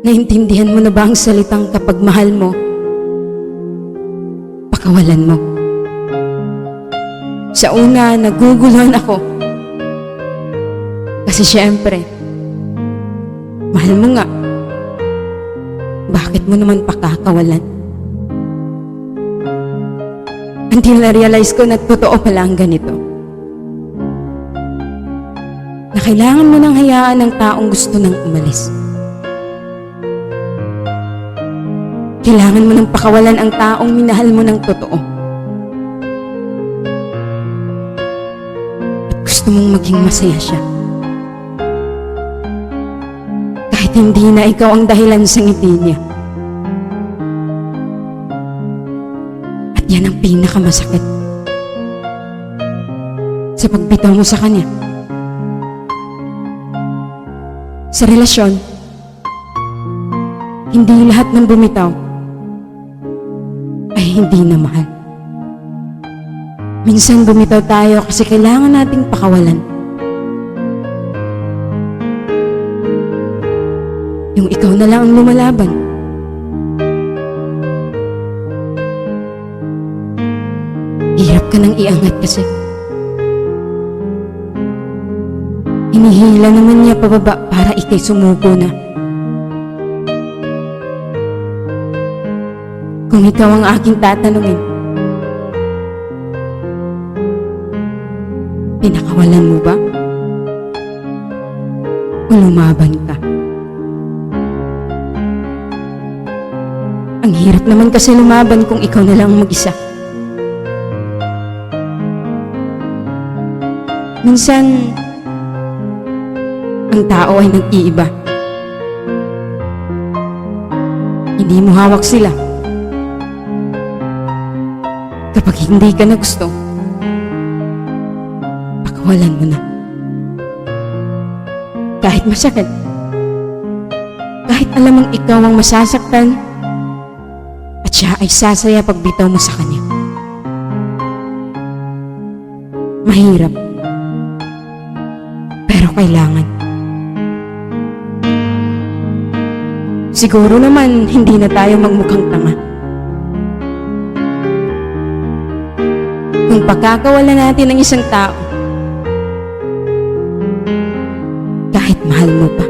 Naintindihan mo na ba ang salitang kapag mahal mo, pakawalan mo? Sa una, naguguluhan ako. Kasi syempre, mahal mo nga. Bakit mo naman pakakawalan? Until na-realize ko na totoo pala ang ganito. Na kailangan mo nang hayaan ng taong gusto nang umalis. Kailangan mo nang pakawalan ang taong minahal mo ng totoo. At gusto mong maging masaya siya. Kahit hindi na ikaw ang dahilan sa ngiti niya. At yan ang pinakamasakit sa pagbitaw mo sa kanya. Sa relasyon, hindi lahat ng bumitaw ay hindi na mahal. Minsan bumitaw tayo kasi kailangan nating pakawalan. Yung ikaw na lang ang lumalaban. Hirap ka nang iangat kasi. Hinihila naman niya pababa para ikay sumuko na. Kung ikaw ang aking tatanungin, pinakawalan mo ba? O lumaban ka? Ang hirap naman kasi lumaban kung ikaw na lang mag-isa. Minsan, ang tao ay nag-iiba. Hindi mo hawak sila. Kapag hindi ka na gusto, pakawalan mo na. Kahit masakit, kahit alam mong ikaw ang masasaktan, at siya ay sasaya pag bitaw mo sa kanya. Mahirap, pero kailangan. Siguro naman hindi na tayo magmukhang tanga. Kung pagkakawalan natin ng isang tao, kahit mahal mo pa.